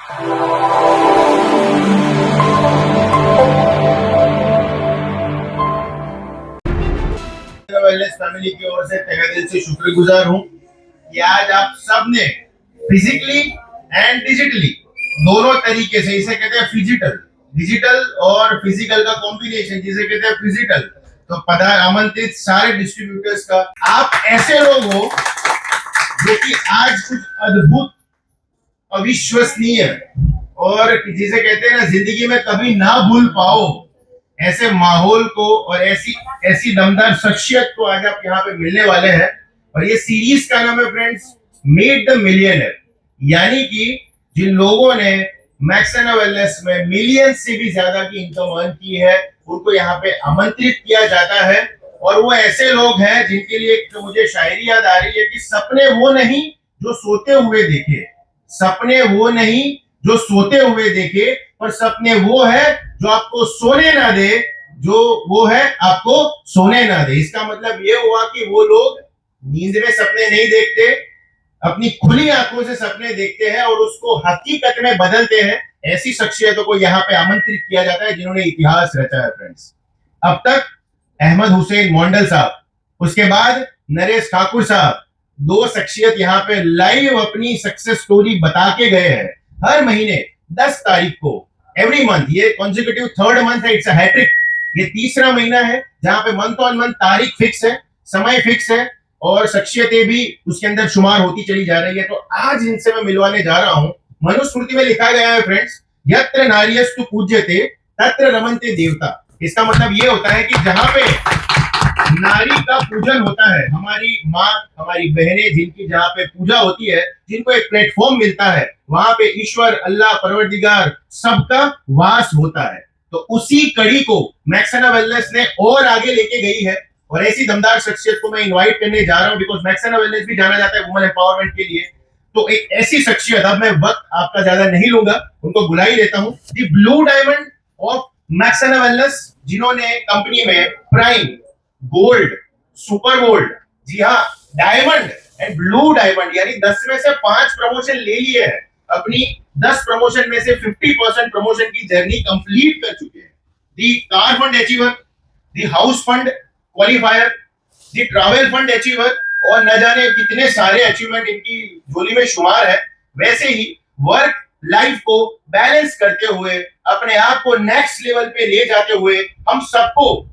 Wellness family की ओर से तहे दिल से शुक्रगुजार हूँ कि आज आप सबने फिजिकली एंड डिजिटली दोनों तरीके से, इसे कहते हैं फिजिटल, डिजिटल और फिजिकल का कॉम्बिनेशन जिसे कहते हैं फिजिटल, तो आमंत्रित सारे डिस्ट्रीब्यूटर्स का आप ऐसे लोग हो जो कि आज कुछ अद्भुत, अविश्वसनीय और जिसे कहते हैं ना जिंदगी में कभी ना भूल पाओ ऐसे माहौल को और ऐसी दमदार शख्सियत को आज आप यहाँ पे मिलने वाले हैं। और ये सीरीज का नाम है फ्रेंड्स, मीट द मिलियनर, यानी कि जिन लोगों ने मैक्सना वेलनेस में मिलियन से भी ज्यादा की इनकम अर्न की है उनको यहाँ पे आमंत्रित किया जाता है। और वो ऐसे लोग हैं जिनके लिए तो मुझे शायरी याद आ रही है कि सपने वो नहीं जो सोते हुए देखे, सपने वो नहीं जो सोते हुए देखे, पर सपने वो है जो आपको सोने ना दे, जो वो है आपको सोने ना दे। इसका मतलब ये हुआ कि वो लोग नींद में सपने नहीं देखते, अपनी खुली आंखों से सपने देखते हैं और उसको हकीकत में बदलते हैं। ऐसी शख्सियतों को यहाँ पे आमंत्रित किया जाता है जिन्होंने इतिहास रचा है फ्रेंड्स। अब तक अहमद हुसैन मोंडल साहब, उसके बाद नरेश ठाकुर साहब, दो शख्सियत यहाँ पे लाइव अपनी सक्सेस स्टोरी बता के गए हैं। हर महीने 10 तारीख को, एवरी मंथ, ये कॉन्जिक्यूटिव थर्ड मंथ है, इट्स अ हैट्रिक। ये तीसरा महीना है जहां पे मंथ ऑन मंथ तारीख फिक्स है, समय फिक्स है और शख्सियतें भी उसके अंदर शुमार होती चली जा रही है। तो आज इनसे मैं मिलवाने जा रहा हूं। मनुस्मृति में लिखा गया है फ्रेंड्स, यत्र नार्यस्तु पूज्यते तत्र रमन्ते देवता। इसका मतलब ये होता है कि जहां पे नारी का पूजन होता है, हमारी माँ, हमारी बहनें, जिनकी जहाँ पे पूजा होती है, जिनको एक प्लेटफॉर्म मिलता है, वहां पे ईश्वर, अल्लाह, परवरदिगार सबका वास होता है। तो उसी कड़ी को मैक्सना वेलनेस ने और आगे लेके गई है और ऐसी दमदार शख्सियत को मैं इनवाइट करने जा रहा हूं, बिकॉज मैक्सना वेलनेस भी जाना जाता है वुमेन एम्पावरमेंट के लिए। तो एक ऐसी शख्सियत, अब मैं वक्त आपका ज्यादा नहीं लूंगा, उनको बुला ही लेता हूं, the blue diamond of Maxna Wellness, जिन्होंने कंपनी में प्राइम, गोल्ड, सुपर गोल्ड, जी हाँ, डायमंड एंड ब्लू डायमंड, यानी 10 में से 5 प्रमोशन ले लिए हैं। अपनी 10 प्रमोशन में से 50% प्रमोशन की जर्नी कंप्लीट कर चुके हैं। The car fund achiever, the house fund qualifier, the travel fund achiever, और न जाने कितने सारे अचीवमेंट इनकी झोली में शुमार है। वैसे ही वर्क लाइफ को बैलेंस करते हुए, अपने आप को नेक्स्ट लेवल पे ले जाते हुए, हम सबको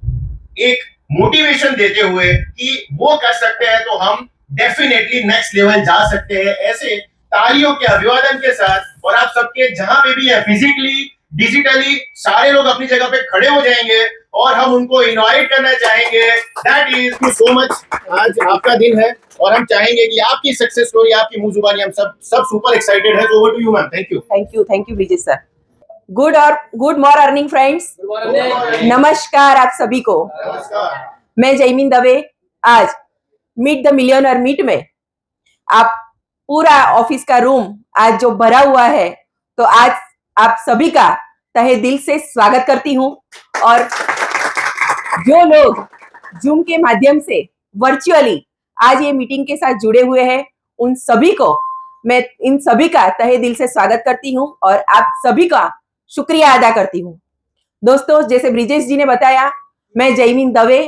एक मोटिवेशन देते हुए कि वो कर सकते हैं तो हम डेफिनेटली नेक्स्ट लेवल जा सकते हैं। ऐसे तालियों के अभिवादन के साथ, और आप सबके जहां पे भी है, फिजिकली, डिजिटली, सारे लोग अपनी जगह पे खड़े हो जाएंगे और हम उनको इनवाइट करना चाहेंगे। That is you so much. आज आपका दिन है और हम चाहेंगे कि आपकी सक्सेस स्टोरी, आपकी मुंह जुबानी, हम सब सुपर एक्साइटेड है। Over to you ma'am. Thank you, thank you Brijesh sir. Good morning friends, नमस्कार आप सभी को। मैं जयमीन दवे। आज मीट द मिलियनर मीट में आप पूरा ऑफिस का रूम आज जो भरा हुआ है, तो आज आप सभी का तहे दिल से स्वागत करती हूँ। और जो लोग जूम के माध्यम से वर्चुअली आज ये मीटिंग के साथ जुड़े हुए हैं, उन सभी को मैं इन सभी का तहे दिल से स्वागत करती हूँ और आप सभी का शुक्रिया अदा करती हूँ। दोस्तों, जैसे ब्रिजेश जी ने बताया, मैं जयमीन दवे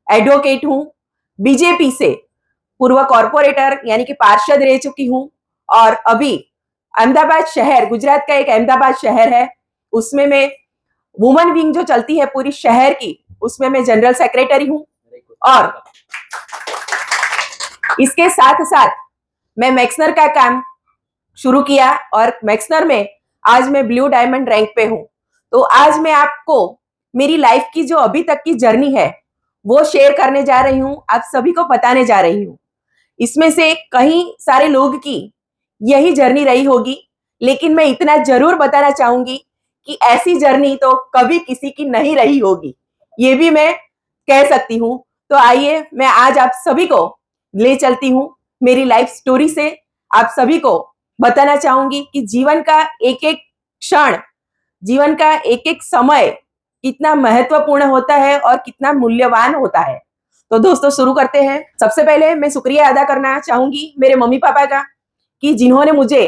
एडवोकेट हूँ। बीजेपी से पूर्व कॉर्पोरेटर यानी कि पार्षद रह चुकी हूँ और अभी अहमदाबाद शहर, गुजरात का एक अहमदाबाद शहर है, उसमें मैं वुमेन विंग जो चलती है पूरी शहर की, उसमें मैं जनरल सेक्रेटरी हूँ। और इसके साथ साथ मैं मैक्सनर का काम शुरू किया और मैक्सनर में आज मैं ब्लू डायमंड रैंक पे हूँ। तो आज मैं आपको मेरी लाइफ की जो अभी तक की जर्नी है वो शेयर करने जा रही हूँ, आप सभी को बताने जा रही हूँ। इसमें से कई सारे लोग की यही जर्नी रही होगी, लेकिन मैं इतना जरूर बताना चाहूंगी कि ऐसी जर्नी तो कभी किसी की नहीं रही होगी, ये भी मैं कह सकती हूँ। तो आइए मैं आज आप सभी को ले चलती हूँ मेरी लाइफ स्टोरी से। आप सभी को बताना चाहूंगी कि जीवन का एक एक क्षण, जीवन का एक एक समय कितना महत्वपूर्ण होता है और कितना मूल्यवान होता है। तो दोस्तों, शुरू करते हैं। सबसे पहले मैं शुक्रिया अदा करना चाहूंगी मेरे मम्मी पापा का, कि जिन्होंने मुझे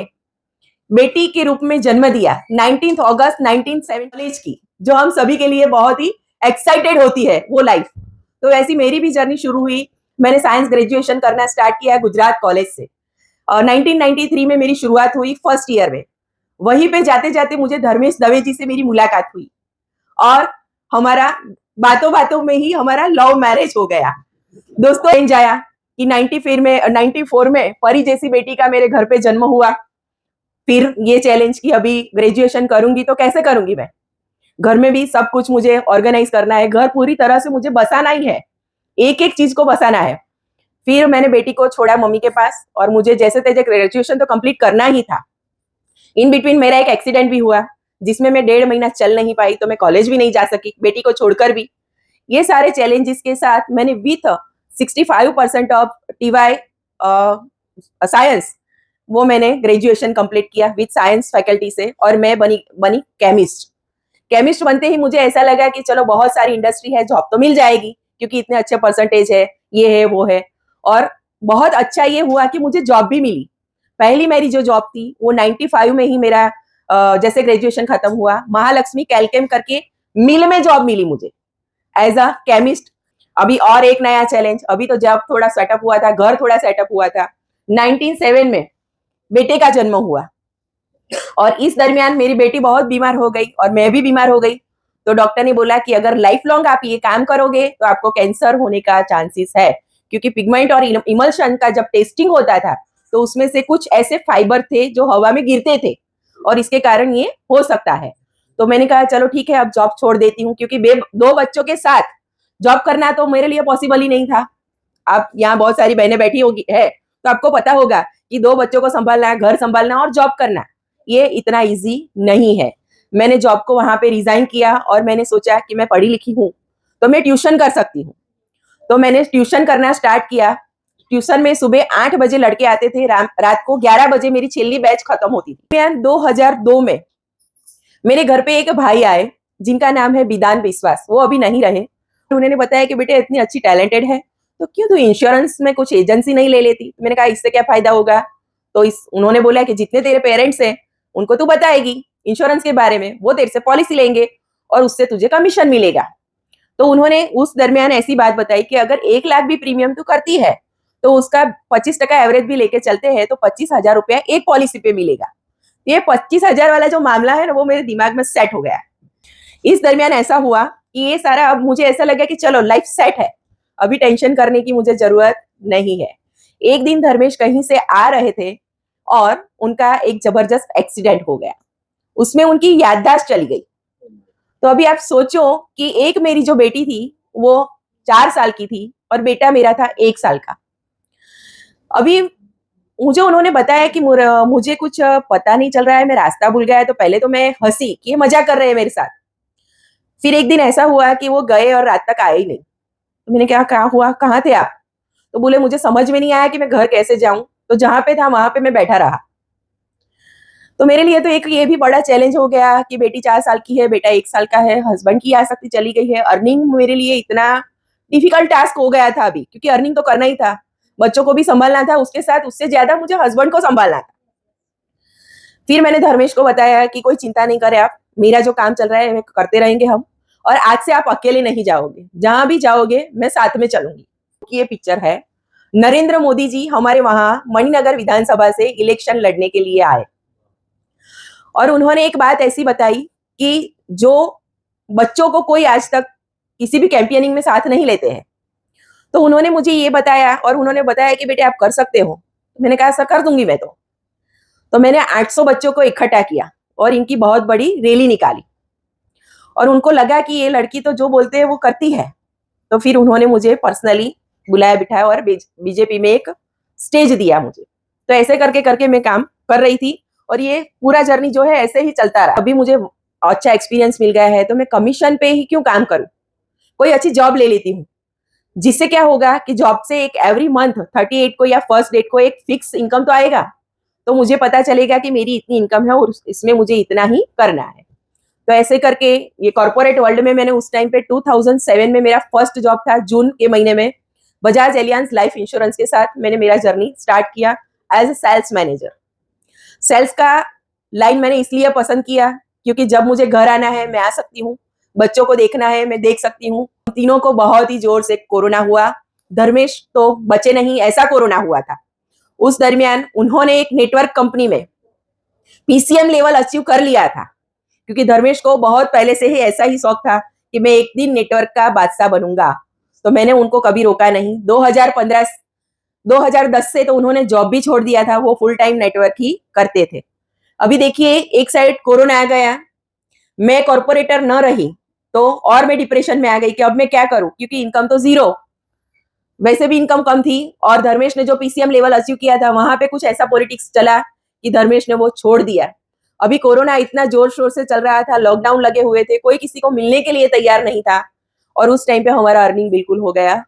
बेटी के रूप में जन्म दिया 19 अगस्त 1970 कॉलेज की, जो हम सभी के लिए बहुत ही एक्साइटेड होती है वो लाइफ। तो वैसी मेरी भी जर्नी शुरू हुई। मैंने साइंस ग्रेजुएशन करना स्टार्ट किया गुजरात कॉलेज से और 1993 में मेरी शुरुआत हुई फर्स्ट ईयर में। वहीं पे जाते जाते मुझे धर्मेश दवे जी से मेरी मुलाकात हुई और हमारा बातों बातों में ही हमारा लव मैरिज हो गया। दोस्तों चेंज आया कि 94 में परी जैसी बेटी का मेरे घर पे जन्म हुआ। फिर ये चैलेंज कि अभी ग्रेजुएशन करूंगी तो कैसे करूंगी मैं, घर में भी सब कुछ मुझे ऑर्गेनाइज करना है, घर पूरी तरह से मुझे बसाना ही है, एक एक चीज को बसाना है। फिर मैंने बेटी को छोड़ा मम्मी के पास और मुझे जैसे तैसे ग्रेजुएशन तो कंप्लीट करना ही था। इन बिटवीन मेरा एक एक्सीडेंट भी हुआ जिसमें मैं 1.5 महीना चल नहीं पाई, तो मैं कॉलेज भी नहीं जा सकी बेटी को छोड़कर भी। ये सारे चैलेंजेस के साथ मैंने विथ 65% ऑफ टीवाई साइंस वो मैंने ग्रेजुएशन कंप्लीट किया विथ साइंस फैकल्टी से और मैं बनी केमिस्ट बनते ही मुझे ऐसा लगा कि चलो बहुत सारी इंडस्ट्री है, जॉब तो मिल जाएगी क्योंकि इतने अच्छे परसेंटेज है, ये है वो है। और बहुत अच्छा ये हुआ कि मुझे जॉब भी मिली। पहली मेरी जो जॉब थी वो 95 में ही मेरा जैसे ग्रेजुएशन खत्म हुआ, महालक्ष्मी कैलकेम करके मिल में जॉब मिली मुझे एज अ केमिस्ट। अभी और एक नया चैलेंज, अभी तो जॉब थोड़ा सेटअप हुआ था, घर थोड़ा सेटअप हुआ था, 97 में बेटे का जन्म हुआ और इस दरमियान मेरी बेटी बहुत बीमार हो गई और मैं भी बीमार हो गई। तो डॉक्टर ने बोला कि अगर लाइफ लॉन्ग आप ये काम करोगे तो आपको कैंसर होने का चांसेस है, क्योंकि पिगमेंट और इमल्शन का जब टेस्टिंग होता था तो उसमें से कुछ ऐसे फाइबर थे जो हवा में गिरते थे और इसके कारण ये हो सकता है। तो मैंने कहा चलो ठीक है, अब जॉब छोड़ देती हूँ, क्योंकि 2 बच्चों के साथ जॉब करना तो मेरे लिए पॉसिबल ही नहीं था। आप यहाँ बहुत सारी बहनें बैठी होगी है तो आपको पता होगा कि 2 बच्चों को संभालना, घर संभालना और जॉब करना ये इतना इजी नहीं है। मैंने जॉब को वहां पे रिजाइन किया और मैंने सोचा कि मैं पढ़ी लिखी हूँ तो मैं ट्यूशन कर सकती हूँ। तो मैंने ट्यूशन करना स्टार्ट किया। ट्यूशन में सुबह 8 बजे लड़के आते थे, रात को 11 बजे मेरी छेली बैच खत्म होती थी। 2002 में मेरे घर पे एक भाई आए जिनका नाम है विदान विश्वास, वो अभी नहीं रहे। उन्होंने बताया कि बेटे इतनी अच्छी टैलेंटेड है तो क्यों तू इंश्योरेंस में कुछ एजेंसी नहीं ले लेती। मैंने कहा इससे क्या फायदा होगा। तो उन्होंने बोला कि जितने तेरे पेरेंट्स हैं उनको तू बताएगी इंश्योरेंस के बारे में, वो तेरे से पॉलिसी लेंगे और उससे तुझे कमीशन मिलेगा। तो उन्होंने उस दरमियान ऐसी बात बताई कि अगर 1 लाख भी प्रीमियम तू करती है तो उसका 25% एवरेज भी लेके चलते हैं तो 25,000 रुपया एक पॉलिसी पे मिलेगा। ये 25,000 वाला जो मामला है ना वो मेरे दिमाग में सेट हो गया। इस दरमियान ऐसा हुआ कि ये सारा अब मुझे ऐसा लगा कि चलो लाइफ सेट है, अभी टेंशन करने की मुझे जरूरत नहीं है। एक दिन धर्मेश कहीं से आ रहे थे और उनका एक जबरदस्त एक्सीडेंट हो गया, उसमें उनकी याददाश्त चली गई। तो अभी आप सोचो कि एक मेरी जो बेटी थी वो 4 साल की थी और बेटा मेरा था 1 साल का। अभी मुझे उन्होंने बताया कि मुझे कुछ पता नहीं चल रहा है, मैं रास्ता भूल गया। तो पहले तो मैं हंसी कि ये मजाक कर रहे हैं मेरे साथ। फिर एक दिन ऐसा हुआ कि वो गए और रात तक आए ही नहीं। तो मैंने कहा क्या हुआ, कहाँ थे आप। तो बोले मुझे समझ में नहीं आया कि मैं घर कैसे जाऊं, तो जहां पे था वहां पे मैं बैठा रहा। तो मेरे लिए तो एक ये भी बड़ा चैलेंज हो गया कि बेटी 4 साल की है, बेटा 1 साल का है, हस्बैंड की आसक्ति चली गई है, अर्निंग मेरे लिए इतना डिफिकल्ट टास्क हो गया था अभी, क्योंकि अर्निंग तो करना ही था, बच्चों को भी संभालना था, उसके साथ उससे ज्यादा मुझे हस्बैंड को संभालना था। फिर मैंने धर्मेश को बताया कि कोई चिंता नहीं करे आप, मेरा जो काम चल रहा है करते रहेंगे हम, और आज से आप अकेले नहीं जाओगे, जहां भी जाओगे मैं साथ में चलूंगी। ये पिक्चर है, नरेंद्र मोदी जी हमारे वहां मणिनगर विधानसभा से इलेक्शन लड़ने के लिए आए और उन्होंने एक बात ऐसी बताई कि जो बच्चों को कोई आज तक किसी भी कैंपेनिंग में साथ नहीं लेते हैं, तो उन्होंने मुझे ये बताया और उन्होंने बताया कि बेटे आप कर सकते हो। मैंने कहा सर कर दूंगी मैं। तो मैंने 800 बच्चों को इकट्ठा किया और इनकी बहुत बड़ी रैली निकाली और उनको लगा कि ये लड़की तो जो बोलते हैं वो करती है। तो फिर उन्होंने मुझे पर्सनली बुलाया बिठाया और बीजेपी में एक स्टेज दिया मुझे। तो ऐसे करके करके मैं काम कर रही थी और ये पूरा जर्नी जो है ऐसे ही चलता रहा। अभी मुझे अच्छा एक्सपीरियंस मिल गया है तो मैं कमीशन पे ही क्यों काम करूं, कोई अच्छी जॉब ले लेती हूँ, जिससे क्या होगा कि जॉब से एक एवरी मंथ 38 को या फर्स्ट डेट को एक फिक्स इनकम तो आएगा। तो मुझे पता चलेगा कि मेरी इतनी इनकम है और इसमें मुझे इतना ही करना है। तो ऐसे करके ये कॉर्पोरेट वर्ल्ड में मैंने उस टाइम पे 2007 में मेरा फर्स्ट जॉब था, जून के महीने में बजाज एलियांज लाइफ इंश्योरेंस के साथ मैंने मेरा जर्नी स्टार्ट किया as a sales manager. Sales का लाइन मैंने इसलिए पसंद किया क्योंकि जब मुझे घर आना है मैं आ सकती हूँ, बच्चों को देखना है मैं देख सकती हूँ। तीनों को बहुत ही जोर से कोरोना हुआ, धर्मेश तो बचे नहीं, ऐसा कोरोना हुआ था। उस दरमियान उन्होंने एक नेटवर्क कंपनी में पीसीएम लेवल अचीव कर लिया था, क्योंकि धर्मेश को बहुत पहले से ही ऐसा ही शौक था कि मैं एक दिन नेटवर्क का बादशाह बनूंगा। तो मैंने उनको कभी रोका नहीं। 2010 से तो उन्होंने जॉब भी छोड़ दिया था, वो फुल टाइम नेटवर्क ही करते थे। अभी देखिए, एक साइड कोरोना आ गया, मैं कॉर्पोरेटर न रही तो और मैं डिप्रेशन में आ गई कि अब मैं क्या करूं, क्योंकि इनकम तो जीरो, वैसे भी इनकम कम थी। और धर्मेश ने जो पीसीएम लेवल अचीव किया था वहां पे कुछ ऐसा पॉलिटिक्स चला कि धर्मेश ने वो छोड़ दिया। अभी कोरोना इतना जोर शोर से चल रहा था, लॉकडाउन लगे हुए थे, कोई किसी को मिलने के लिए तैयार नहीं था, और उस टाइम पे हमारा अर्निंग बिल्कुल हो गया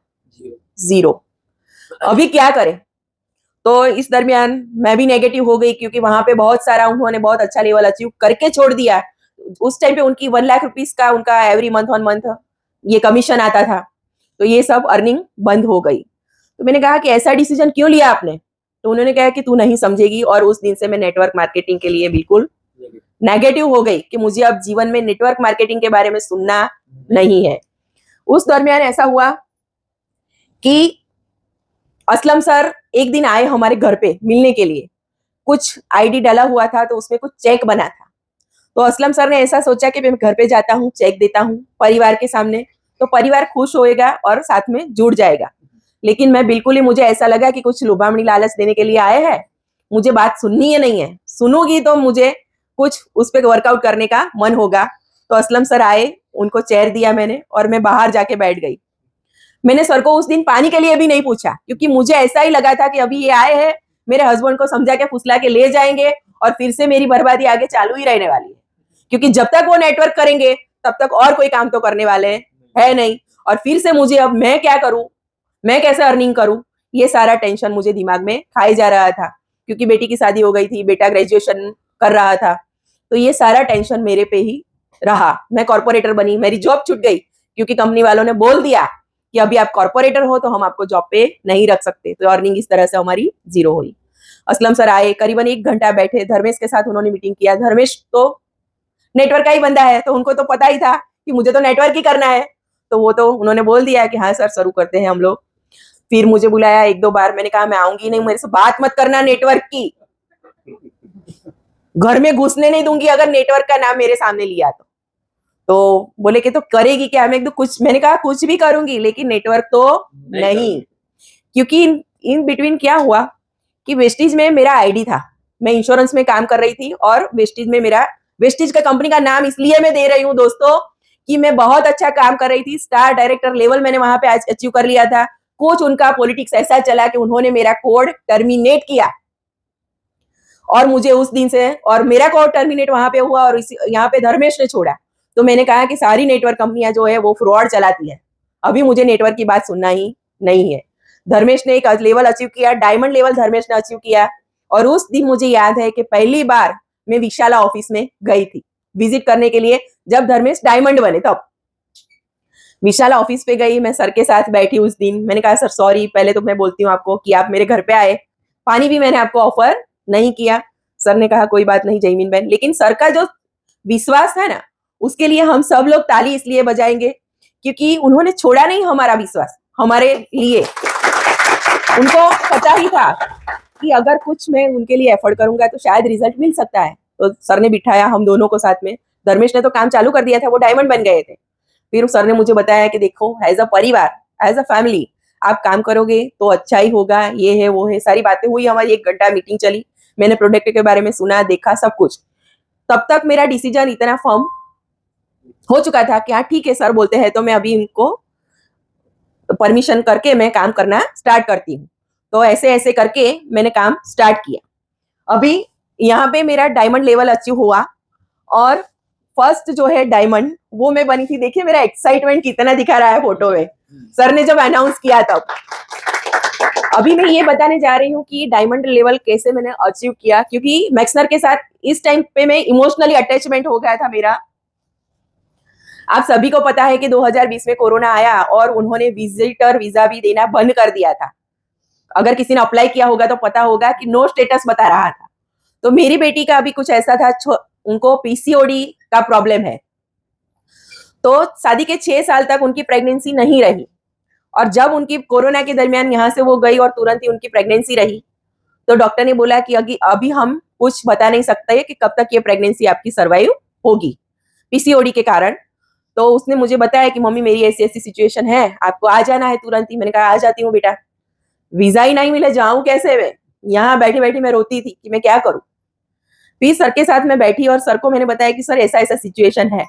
जीरो। अभी क्या करें? तो इस दरमियान मैं भी नेगेटिव हो गई, क्योंकि वहां पे बहुत सारा उन्होंने बहुत अच्छा लेवल अचीव करके छोड़ दिया। उस टाइम पे उनकी 1 लाख रुपीस का उनका एवरी मंथ ऑन मंथ ये कमीशन आता था, तो ये सब अर्निंग बंद हो गई। तो मैंने कहा कि ऐसा डिसीजन क्यों लिया आपने? तो उन्होंने कहा कि तू नहीं समझेगी, और उस दिन से मैं नेटवर्क मार्केटिंग के लिए बिल्कुल नेगेटिव हो गई कि मुझे अब जीवन में नेटवर्क मार्केटिंग के बारे में सुनना नहीं है। उस दरमियान ऐसा हुआ कि असलम सर एक दिन आए हमारे घर पे मिलने के लिए। कुछ आईडी डाला हुआ था तो उसमें कुछ चेक बना था, तो असलम सर ने ऐसा सोचा कि मैं घर पे जाता हूँ, चेक देता हूँ परिवार के सामने, तो परिवार खुश होएगा और साथ में जुड़ जाएगा। लेकिन मैं बिल्कुल ही, मुझे ऐसा लगा कि कुछ लुभावनी लालच देने के लिए आए हैं, मुझे बात सुननी है नहीं है, सुनूंगी तो मुझे कुछ उस पर वर्कआउट करने का मन होगा। तो असलम सर आए, उनको चेयर दिया मैंने, और मैं बाहर जाके बैठ गई। मैंने सर को उस दिन पानी के लिए भी नहीं पूछा, क्योंकि मुझे ऐसा ही लगा था कि अभी ये आए हैं, मेरे हस्बैंड को समझा के फुसला के ले जाएंगे और फिर से मेरी बर्बादी आगे चालू ही रहने वाली है, क्योंकि जब तक वो नेटवर्क करेंगे तब तक और कोई काम तो करने वाले है नहीं। और फिर से मुझे अब मैं क्या करूं, मैं कैसे अर्निंग करूं, ये सारा टेंशन मुझे दिमाग में खाई जा रहा था, क्योंकि बेटी की शादी हो गई थी, बेटा ग्रेजुएशन कर रहा था, तो ये सारा टेंशन मेरे पे ही रहा। मैं कॉर्पोरेटर बनी, मेरी जॉब छूट गई, क्योंकि कंपनी वालों ने बोल दिया कि अभी आप कॉर्पोरेटर हो तो हम आपको जॉब पे नहीं रख सकते। तो अर्निंग इस तरह से हमारी जीरो हुई। असलम सर आए, करीबन 1 घंटा बैठे, धर्मेश के साथ उन्होंने मीटिंग किया। धर्मेश तो नेटवर्क का ही बंदा है, तो उनको तो पता ही था कि मुझे तो नेटवर्क ही करना है, तो वो तो उन्होंने बोल दिया कि हाँ सर शुरू करते हैं हम लोग। फिर मुझे बुलाया 1-2 बार, मैंने कहा मैं आऊंगी नहीं, मेरे से बात मत करना नेटवर्क की, घर में घुसने नहीं दूंगी अगर नेटवर्क का नाम मेरे सामने लिया तो बोले कि तो करेगी क्या? मैं कुछ, मैंने कहा कुछ भी करूंगी लेकिन नेटवर्क तो नहीं। क्योंकि इन बिटवीन क्या हुआ कि वेस्टीज में मेरा आईडी था, मैं इंश्योरेंस में काम कर रही थी, और वेस्टीज का कंपनी का नाम इसलिए मैं दे रही हूँ दोस्तों कि मैं बहुत अच्छा काम कर रही थी, स्टार डायरेक्टर लेवल मैंने वहां पे अचीव कर लिया था। कुछ उनका पॉलिटिक्स ऐसा चला कि उन्होंने मेरा कोड टर्मिनेट किया, और मुझे उस दिन से, और मेरा कोड टर्मिनेट वहां पे हुआ, और यहाँ पे धर्मेश ने छोड़ा। तो मैंने कहा कि सारी नेटवर्क कंपनियां जो है वो फ्रॉड चलाती है, अभी मुझे नेटवर्क की बात सुनना ही नहीं है। धर्मेश ने एक लेवल अचीव किया, डायमंड लेवल धर्मेश ने अचीव किया। और उस दिन मुझे याद है कि पहली बार मैं विशाला ऑफिस में गई थी विजिट करने के लिए, जब धर्मेश डायमंड बने तब विशाला ऑफिस पे गई, मैं सर के साथ बैठी उस दिन। मैंने कहा सर सॉरी, पहले तो मैं बोलती हूँ आपको कि आप मेरे घर पे आए, पानी भी मैंने आपको ऑफर नहीं किया। सर ने कहा कोई बात नहीं जयमीन बहन, लेकिन सर का जो विश्वास है ना, उसके लिए हम सब लोग ताली इसलिए बजाएंगे क्योंकि उन्होंने छोड़ा नहीं हमारा विश्वास हमारे लिए। उनको पता ही था कि अगर कुछ मैं उनके लिए एफर्ट करूंगा तो शायद रिजल्ट मिल सकता है। तो सर ने बिठाया हम दोनों को साथ में, धर्मेश ने तो काम चालू कर दिया था, वो डायमंड बन गए थे। फिर सर ने मुझे बताया कि देखो एज अ परिवार, एज अ फैमिली आप काम करोगे तो अच्छा ही होगा, ये है वो है, सारी बातें हुई। हमारी 1 घंटा मीटिंग चली, मैंने प्रोडक्ट के बारे में सुना, देखा सब कुछ। तब तक मेरा डिसीजन इतना फर्म हो चुका था कि हाँ ठीक है सर बोलते हैं तो मैं अभी इनको परमिशन करके मैं काम करना स्टार्ट करती हूँ। तो ऐसे ऐसे करके मैंने काम स्टार्ट किया। अभी यहाँ पे मेरा डायमंड लेवल अचीव हुआ, और फर्स्ट जो है डायमंड वो मैं बनी थी। देखिए मेरा एक्साइटमेंट कितना दिखा रहा है फोटो में, सर ने जब अनाउंस किया तब। अभी मैं ये बताने जा रही हूँ कि डायमंड लेवल कैसे मैंने अचीव किया, क्योंकि मैक्सनर के साथ इस टाइम पे मैं इमोशनली अटैचमेंट हो गया था मेरा। आप सभी को पता है कि 2020 में कोरोना आया और उन्होंने विजिटर वीजा भी देना बंद कर दिया था। अगर किसी ने अप्लाई किया होगा तो पता होगा कि नो स्टेटस बता रहा था। तो मेरी बेटी का भी कुछ ऐसा था, उनको पीसीओडी का प्रॉब्लम है। तो शादी के 6 साल तक उनकी प्रेगनेंसी नहीं रही, और जब उनकी कोरोना के दरमियान यहाँ से वो गई और तुरंत ही उनकी प्रेगनेंसी रही, तो डॉक्टर ने बोला कि अभी हम कुछ बता नहीं सकते कि कब तक ये प्रेगनेंसी आपकी सर्वाइव होगी पीसीओडी के कारण। तो उसने मुझे बताया कि मम्मी मेरी ऐसी ऐसी सिचुएशन है, आपको आ जाना है तुरंत ही। मैंने कहा आ जाती हूँ बेटा। वीजा ही नहीं मिला, जाऊं कैसे मैं? यहाँ बैठी बैठी मैं रोती थी कि मैं क्या करूं। फिर सर के साथ मैं बैठी और सर को मैंने बताया कि सर ऐसा ऐसा सिचुएशन है।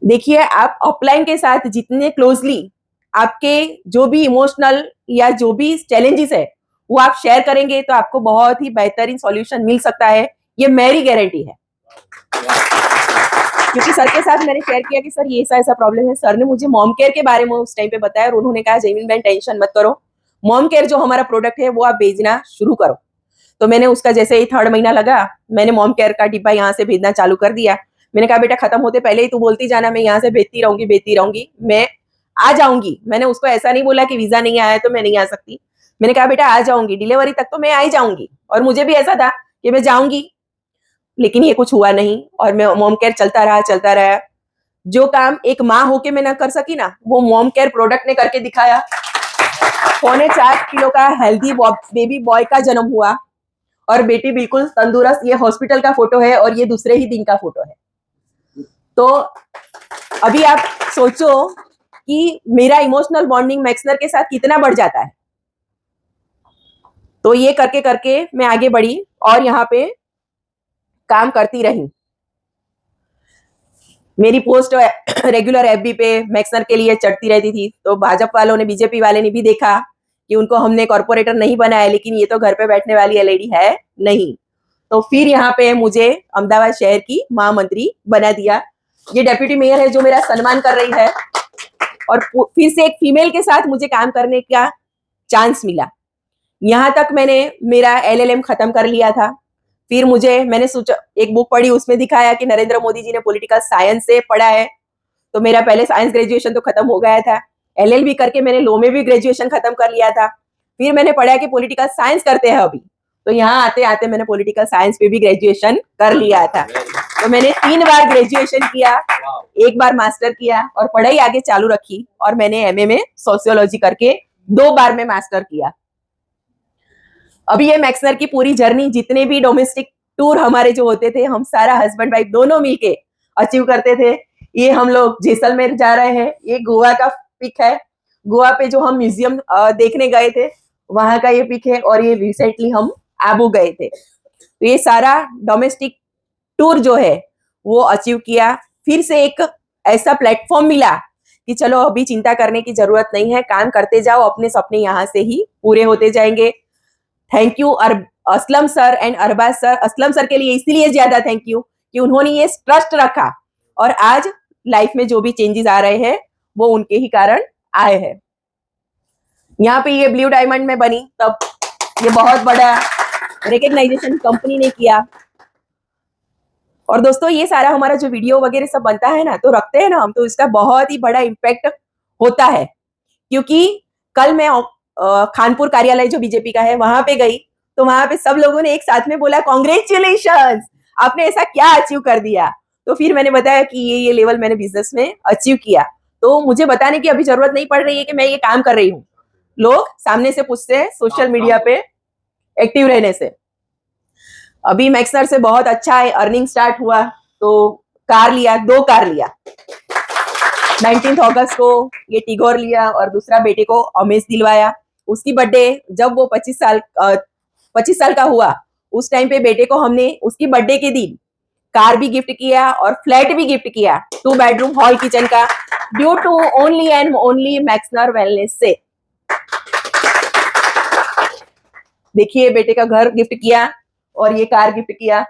देखिए, आप अपलाइन के साथ जितने क्लोजली आपके जो भी इमोशनल या जो भी चैलेंजेस है वो आप शेयर करेंगे तो आपको बहुत ही बेहतरीन सॉल्यूशन मिल सकता है, ये मेरी गारंटी है। क्योंकि सर के साथ मैंने शेयर किया कि सर ये ऐसा ऐसा प्रॉब्लम है। सर ने मुझे मॉम केयर के बारे में उस टाइम पे बताया और उन्होंने कहा जैमिन बहन टेंशन मत करो, मॉम केयर जो हमारा प्रोडक्ट है वो आप भेजना शुरू करो। तो मैंने उसका जैसे ही 3rd महीना लगा, मैंने मॉम केयर का डिब्बा यहाँ से भेजना चालू कर दिया। मैंने कहा बेटा खत्म होते पहले ही तू बोलती जाना, मैं यहाँ से भेजती रहूंगी, मैं आ जाऊंगी। मैंने उसको ऐसा नहीं बोला कि वीजा नहीं आया तो मैं नहीं आ सकती। मैंने कहा बेटा आ जाऊंगी, डिलीवरी तक तो मैं आ ही जाऊंगी। और मुझे भी ऐसा था कि मैं जाऊंगी, लेकिन ये कुछ हुआ नहीं और मैं मॉम केयर चलता रहा। जो काम एक माँ होके मैं ना कर सकी ना, वो मॉम केयर प्रोडक्ट ने करके दिखाया। 4.25 किलो का हेल्दी बेबी बॉय का जन्म हुआ और बेटी बिल्कुल तंदुरुस्त। ये हॉस्पिटल का फोटो है और ये दूसरे ही दिन का फोटो है। तो अभी आप सोचो कि मेरा इमोशनल बॉन्डिंग मैक्सनर के साथ कितना बढ़ जाता है। तो ये करके करके मैं आगे बढ़ी और यहाँ पे काम करती रही। मेरी पोस्ट रेगुलर एफबी पे मैक्सनर के लिए चढ़ती रहती थी। तो भाजपा वालों ने, बीजेपी वाले ने भी देखा कि उनको हमने कॉर्पोरेटर नहीं बनाया, लेकिन ये तो घर पे बैठने वाली लेडी है नहीं। तो फिर यहाँ पे मुझे अहमदाबाद शहर की महामंत्री बना दिया। ये डेप्यूटी मेयर है जो मेरा सम्मान कर रही है, और फिर से एक फीमेल के साथ मुझे काम करने का चांस मिला। यहाँ तक मैंने मेरा LLM खत्म कर लिया था। फिर मैंने सोचा, एक बुक पढ़ी, उसमें दिखाया कि नरेंद्र मोदी जी ने पॉलिटिकल साइंस से पढ़ा है। तो मेरा पहले साइंस ग्रेजुएशन तो खत्म हो गया था। LLB करके मैंने लॉ में भी ग्रेजुएशन खत्म कर लिया था। फिर मैंने पढ़ा कि पॉलिटिकल साइंस करते हैं अभी, तो यहाँ आते आते मैंने पॉलिटिकल साइंस पे भी ग्रेजुएशन कर लिया था। तो मैंने 3 बार ग्रेजुएशन किया, 1 बार मास्टर किया और पढ़ाई आगे चालू रखी। और मैंने MA में सोशियोलॉजी करके 2 बार में मास्टर किया। अभी ये मैक्सनर की पूरी जर्नी, जितने भी डोमेस्टिक टूर हमारे जो होते थे, हम सारा हस्बैंड वाइफ दोनों मिलके अचीव करते थे। ये हम लोग जैसलमेर जा रहे हैं, ये गोवा का पिक है। गोवा पे जो हम म्यूजियम देखने गए थे वहां का ये पिक है, और ये रिसेंटली हम आबू गए थे। तो ये सारा डोमेस्टिक टूर जो है वो अचीव किया। फिर से एक ऐसा प्लेटफॉर्म मिला कि चलो अभी चिंता करने की जरूरत नहीं है, काम करते जाओ, अपने सपने यहाँ से ही पूरे होते जाएंगे। Thank you Aslam sir and Arbaz sir. Aslam sir के लिए इसीलिए ज्यादा थैंक यू कि उन्होंने ये ट्रस्ट रखा, और आज लाइफ में जो भी चेंजेस आ रहे हैं वो उनके ही कारण आए हैं। यहाँ पे ये ब्लू डायमंड में बनी, तब ये बहुत बड़ा रिकग्नाइजेशन कंपनी ने किया। और दोस्तों, ये सारा हमारा जो वीडियो वगैरह सब बनता है ना, तो रखते हैं ना हम, तो इसका बहुत ही बड़ा इम्पैक्ट होता है। क्योंकि कल मैं खानपुर कार्यालय जो बीजेपी का है वहां पे गई, तो वहां पे सब लोगों ने एक साथ में बोला कॉन्ग्रेचुलेशंस, आपने ऐसा क्या अचीव कर दिया। तो फिर मैंने बताया कि ये लेवल मैंने बिजनेस में अचीव किया। तो मुझे बताने की अभी जरूरत नहीं पड़ रही है कि मैं ये काम कर रही हूँ, लोग सामने से पूछते हैं सोशल मीडिया पे एक्टिव रहने से। अभी मैक्सनर से बहुत अच्छा है, अर्निंग स्टार्ट हुआ तो कार लिया, 2 कार लिया। 19 अगस्त को ये टिगोर लिया और दूसरा बेटे को अमेज दिलवाया। उसकी बर्थडे जब वो 25 साल का हुआ, उस टाइम पे बेटे को हमने उसकी बर्थडे के दिन कार भी गिफ्ट किया और फ्लैट भी गिफ्ट किया, 2 बेडरूम हॉल किचन का, due to only and only Maxna Wellness से। देखिए, बेटे का घर गिफ्ट किया और ये कार गिफ्ट किया।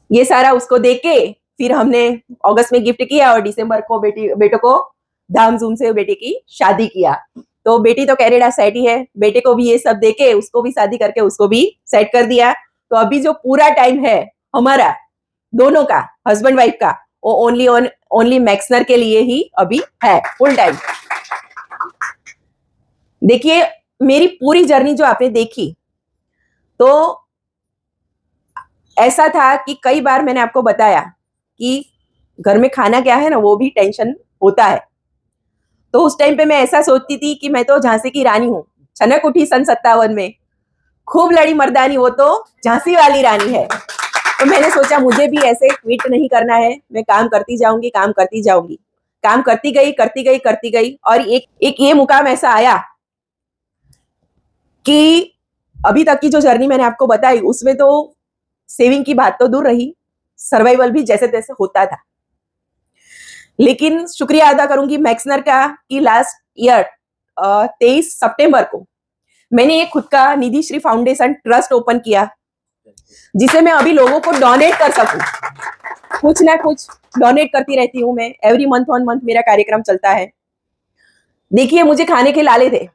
ये सारा उसको देके फिर हमने अगस्त में गिफ्ट किया और दिसंबर को बेटे को धामधूम से बेटे की शादी किया। तो बेटी तो कनाडा सेट ही है, बेटे को भी ये सब देके उसको भी शादी करके उसको भी सेट कर दिया। तो अभी जो पूरा टाइम है हमारा दोनों का, हस्बैंड वाइफ का, वो ओनली मैक्सनर के लिए ही अभी है, फुल टाइम। देखिए, मेरी पूरी जर्नी जो आपने देखी, तो ऐसा था कि कई बार मैंने आपको बताया कि घर में खाना क्या है ना, वो भी टेंशन होता है। तो उस टाइम पे मैं ऐसा सोचती थी कि मैं तो झांसी की रानी हूँ, छनक उठी सन 57 में, खूब लड़ी मर्दानी, वो तो झांसी वाली रानी है। तो मैंने सोचा मुझे भी ऐसे क्विट नहीं करना है, मैं काम करती जाऊंगी, काम करती जाऊंगी। काम करती गई, करती गई, करती गई, और एक एक ये मुकाम ऐसा आया कि अभी तक की जो जर्नी मैंने आपको बताई, उसमें तो सेविंग की बात तो दूर रही, सर्वाइवल भी जैसे तैसे होता था। लेकिन शुक्रिया अदा करूंगी मैक्सनर का कि लास्ट ईयर 23 सितंबर को मैंने एक खुद का निधि श्री फाउंडेशन ट्रस्ट ओपन किया, जिसे मैं अभी लोगों को डोनेट कर सकूं। कुछ ना कुछ डोनेट करती रहती हूँ मैं, एवरी मंथ ऑन मंथ मेरा कार्यक्रम चलता है। देखिए, मुझे खाने के लाले थे,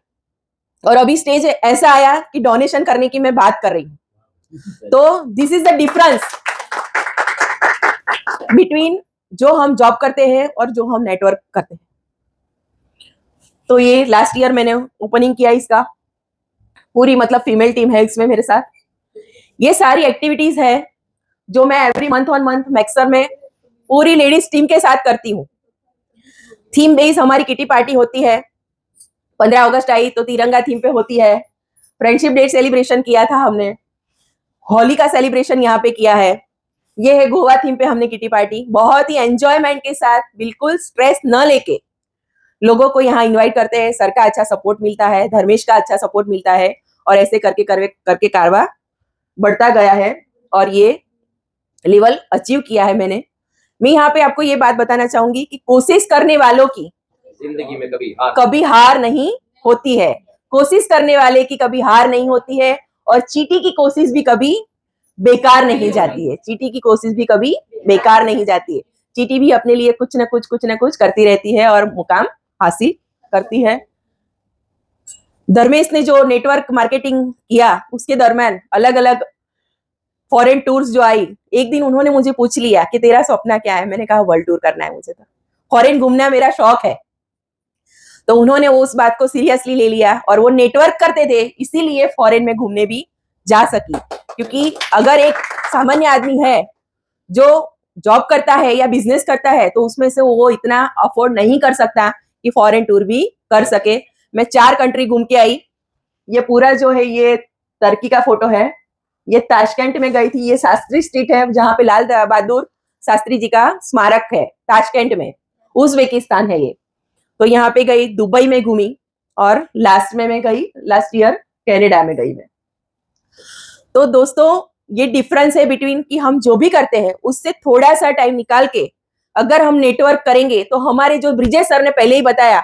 और अभी स्टेज ऐसा आया कि डोनेशन करने की मैं बात कर रही हूँ। तो this is the difference between जो हम जॉब करते हैं और जो हम नेटवर्क करते हैं। तो ये लास्ट ईयर मैंने ओपनिंग किया इसका, पूरी मतलब फीमेल टीम है इसमें मेरे साथ। ये सारी एक्टिविटीज है जो मैं every month on month Maxar में पूरी लेडीज टीम के साथ करती हूँ। थीम बेस्ड हमारी किटी पार्टी होती है, 15 अगस्त आई तो तिरंगा थीम पे होती है। फ्रेंडशिप डे सेलिब्रेशन किया था हमने, होली का सेलिब्रेशन यहाँ पे किया है। ये है गोवा थीम पे हमने किटी पार्टी, बहुत ही एंजॉयमेंट के साथ, बिल्कुल स्ट्रेस न लेके लोगों को यहाँ इनवाइट करते हैं। सर का अच्छा सपोर्ट मिलता है, धर्मेश का अच्छा सपोर्ट मिलता है, और ऐसे करके करके कारवा बढ़ता गया है, और ये लेवल अचीव किया है मैंने। मैं यहाँ पे आपको ये बात बताना चाहूंगी कि कोशिश करने वालों की जिंदगी में कभी हार नहीं होती है। कोशिश करने वाले की कभी हार नहीं होती है, और चीटी की कोशिश भी कभी बेकार नहीं जाती है। चीटी की कोशिश भी कभी बेकार नहीं जाती है। चीटी भी अपने लिए कुछ ना कुछ करती रहती है और मुकाम हासिल करती है। धर्मेश ने जो नेटवर्क मार्केटिंग किया, उसके दरम्यान अलग अलग फॉरेन टूर्स जो आई, एक दिन उन्होंने मुझे पूछ लिया कि तेरा सपना क्या है। मैंने कहा वर्ल्ड टूर करना है मुझे, तो फॉरेन घूमना मेरा शौक है। तो उन्होंने उस बात को सीरियसली ले लिया, और वो नेटवर्क करते थे, इसीलिए फॉरेन में घूमने भी जा सकी। क्योंकि अगर एक सामान्य आदमी है जो जॉब करता है या बिजनेस करता है, तो उसमें से वो इतना अफोर्ड नहीं कर सकता कि फॉरेन टूर भी कर सके। मैं 4 कंट्री घूम के आई। ये पूरा जो है ये टर्की का फोटो है, ये ताशकंद में गई थी। ये शास्त्री स्ट्रीट है जहां पे लाल बहादुर शास्त्री जी का स्मारक है, ताशकंद में, उज्बेकिस्तान है ये। तो यहाँ पे गई, दुबई में घूमी, और लास्ट में मैं गई, लास्ट ईयर कनाडा में गई मैं। तो दोस्तों, ये डिफरेंस है बिटवीन कि हम जो भी करते हैं उससे थोड़ा सा टाइम निकाल के अगर हम नेटवर्क करेंगे, तो हमारे जो ब्रिजेश सर ने पहले ही बताया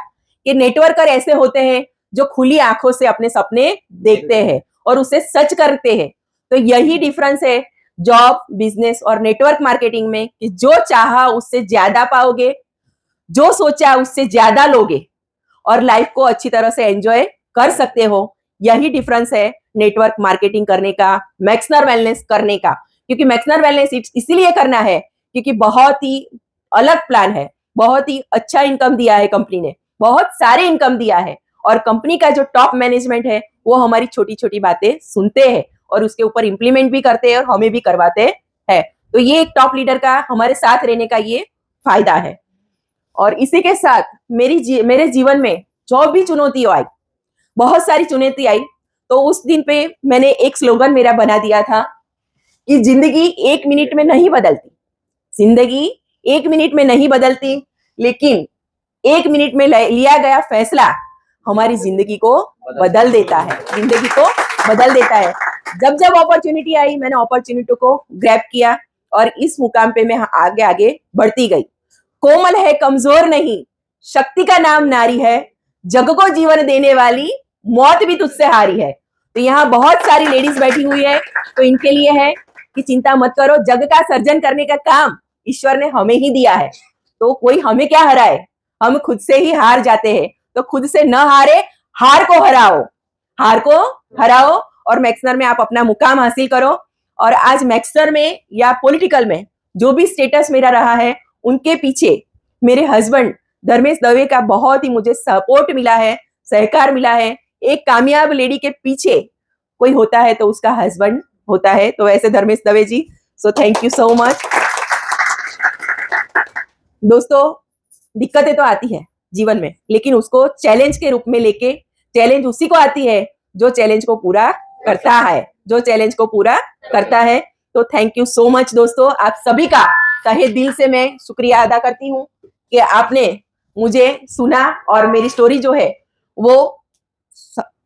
कि नेटवर्कर ऐसे होते हैं जो खुली आंखों से अपने सपने देखते हैं और उसे सच करते हैं। तो यही डिफरेंस है जॉब, बिजनेस और नेटवर्क मार्केटिंग में, कि जो चाहा उससे ज्यादा पाओगे, जो सोचा उससे ज्यादा लोगे, और लाइफ को अच्छी तरह से एंजॉय कर सकते हो। यही डिफरेंस है नेटवर्क मार्केटिंग करने का, मैक्सनर वेलनेस करने का। क्योंकि मैक्सनर वेलनेस इसीलिए करना है क्योंकि बहुत ही अलग प्लान है, बहुत ही अच्छा इनकम दिया है कंपनी ने, बहुत सारे इनकम दिया है, और कंपनी का जो टॉप मैनेजमेंट है वो हमारी छोटी छोटी बातें सुनते हैं और उसके ऊपर इंप्लीमेंट भी करते हैं और हमें भी करवाते हैं। तो ये एक टॉप लीडर का हमारे साथ रहने का ये फायदा है। और इसी के साथ मेरे जीवन में जो भी चुनौती आई, बहुत सारी चुनौती आई, तो उस दिन पे मैंने एक स्लोगन मेरा बना दिया था कि जिंदगी 1 मिनट में नहीं बदलती, जिंदगी 1 मिनट में नहीं बदलती, लेकिन 1 मिनट में लिया गया फैसला हमारी जिंदगी को बदल देता है, जिंदगी को बदल देता है। जब जब अपॉर्चुनिटी आई, मैंने अपॉर्चुनिटी को ग्रैब किया, और इस मुकाम पे मैं आगे आगे बढ़ती गई। कोमल है, कमजोर नहीं, शक्ति का नाम नारी है, जग को जीवन देने वाली, मौत भी तुझसे हारी है। तो यहाँ बहुत सारी लेडीज बैठी हुई है, तो इनके लिए है कि चिंता मत करो, जग का सर्जन करने का काम ईश्वर ने हमें ही दिया है। तो कोई हमें क्या हराए, हम खुद से ही हार जाते हैं। तो खुद से न हारे, हार को हराओ, हार को हराओ, और मैक्सनर में आप अपना मुकाम हासिल करो। और आज मैक्सनर में या पॉलिटिकल में जो भी स्टेटस मेरा रहा है, उनके पीछे मेरे हस्बैंड धर्मेश दवे का बहुत ही मुझे सपोर्ट मिला है, सहकार मिला है। एक कामयाब लेडी के पीछे कोई होता है तो उसका हस्बैंड होता है, तो ऐसे Dharmesh Dave ji, so thank you so much. दोस्तों, दिक्कतें तो आती है जीवन में, लेकिन उसको चैलेंज के रूप में लेके, चैलेंज उसी को आती है जो चैलेंज को पूरा करता है, जो चैलेंज को पूरा करता है। तो थैंक यू सो मच दोस्तों, आप सभी का तहे दिल से मैं शुक्रिया अदा करती हूँ कि आपने मुझे सुना और मेरी स्टोरी जो है वो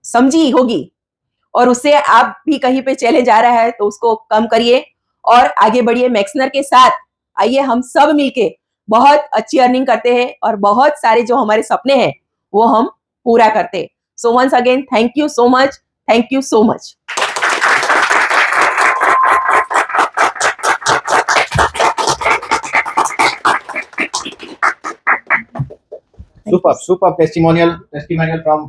समझी होगी, और उससे आप भी कहीं पे चैलेंज आ रहा है तो उसको कम करिए और आगे बढ़िए मैक्सनर के साथ। आइए हम सब मिलके बहुत अच्छी अर्निंग करते हैं और बहुत सारे जो हमारे सपने हैं वो हम पूरा करते हैं। So once again thank you so much, thank you so much. Superb testimonial from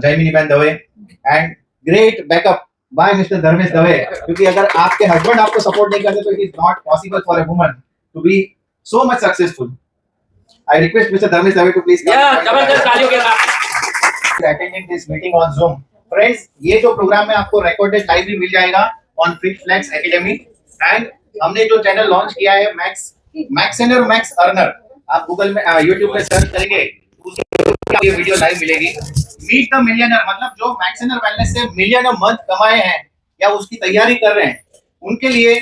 Jaimini Ben Dave and great backup by Mr. Dharmesh Dave. क्योंकि अगर आपके husband आपको support नहीं करते तो it is not possible for a woman to be so much successful. I request Mr. Dharmesh Dave to please come. जबरदस्त तालियों के साथ Attending this meeting on Zoom. Friends, ये जो प्रोग्राम है आपको recorded live भी मिल जाएगा on FitFlex Academy and हमने जो चैनल लॉन्च किया है मैक्सेनर मैक्स अर्नर, आप गूगल में यूट्यूब में सर्च करेंगे ये वीडियो लाइव मिलेगी। मीट द मिलियनर मतलब जो मैक्सेनर वेलनेस से मिलियन अ मंथ कमाए हैं या उसकी तैयारी कर रहे हैं, उनके लिए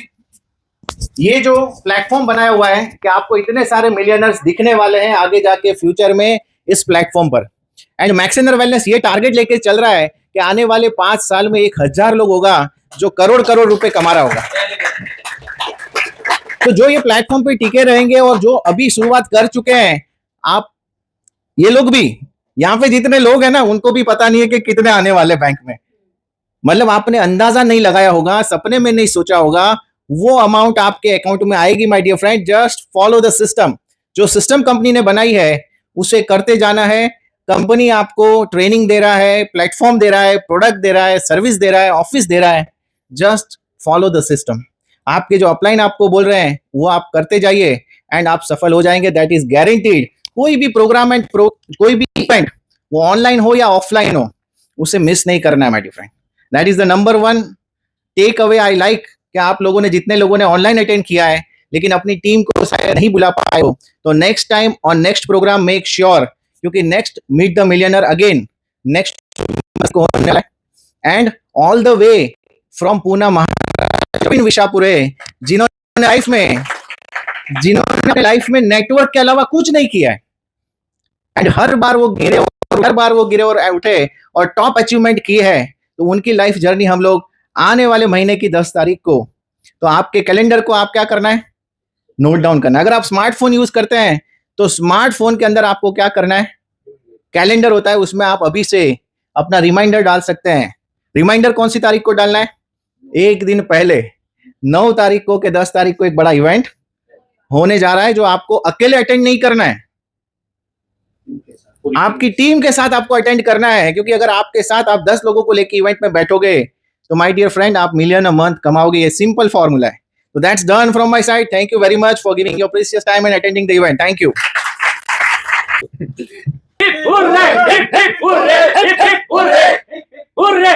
ये जो प्लेटफॉर्म बनाया हुआ है कि आपको इतने सारे मिलियनर्स दिखने वाले हैं आगे जाके फ्यूचर में इस प्लेटफॉर्म पर। एंड मैक्सेनर वेलनेस ये टारगेट लेके चल रहा है कि आने वाले 5 साल में 1000 लोग होगा जो करोड़ रुपए कमा रहा होगा। तो जो ये प्लेटफॉर्म पे टिके रहेंगे और जो अभी शुरुआत कर चुके हैं, आप ये लोग भी, यहाँ पे जितने लोग हैं ना उनको भी पता नहीं है कि कितने आने वाले बैंक में, मतलब आपने अंदाजा नहीं लगाया होगा, सपने में नहीं सोचा होगा, वो अमाउंट आपके अकाउंट में आएगी। My dear friend, just follow the system. जो सिस्टम कंपनी ने बनाई है उसे करते जाना है। कंपनी आपको ट्रेनिंग दे रहा है, प्लेटफॉर्म दे रहा है, प्रोडक्ट दे रहा है, सर्विस दे रहा है, ऑफिस दे रहा है, जस्ट फॉलो द सिस्टम। आपके जो अपलाइन आपको बोल रहे हैं वो आप करते जाइए एंड आप सफल हो जाएंगे, दैट इज गारंटीड। कोई भी प्रोग्राम एंड कोई भी इवेंट, वो ऑनलाइन हो या ऑफलाइन हो, उसे मिस नहीं करना है my dear friend. That is the number 1 take away I like कि आप लोगों ने, जितने लोगों ने ऑनलाइन अटेंड किया है लेकिन अपनी टीम को शायद नहीं बुला पाए हो, तो नेक्स्ट टाइम और नेक्स्ट प्रोग्राम मेक श्योर, क्योंकि next meet the millionaire again next को होने वाला है। And all the way from Poona Maharashtra Vishapure, जिन्होंने लाइफ में नेटवर्क के अलावा कुछ नहीं किया है एंड हर बार वो गिरे और उठे और टॉप अचीवमेंट की है, तो उनकी लाइफ जर्नी हम लोग आने वाले महीने की 10 तारीख को, तो आपके कैलेंडर को आप क्या करना है, नोट डाउन करना है। अगर आप स्मार्टफोन यूज करते हैं तो स्मार्टफोन के अंदर आपको क्या करना है, कैलेंडर होता है, उसमें आप अभी से अपना रिमाइंडर डाल सकते हैं। रिमाइंडर कौन सी तारीख को डालना है, एक दिन पहले 9 तारीख को कि 10 तारीख को एक बड़ा इवेंट होने जा रहा है जो आपको अकेले अटेंड नहीं करना है, आपकी टीम के साथ आपको अटेंड करना है। क्योंकि अगर आपके साथ आप 10 लोगों को लेकर इवेंट में बैठोगे तो माय डियर फ्रेंड आप मिलियन अ मंथ कमाओगे। ये सिंपल फॉर्मूला है। तो that's done from my side. Thank you very much for giving your precious time and attending the event. Thank you. Hurray hip hip hurray hip hip hurray hurray.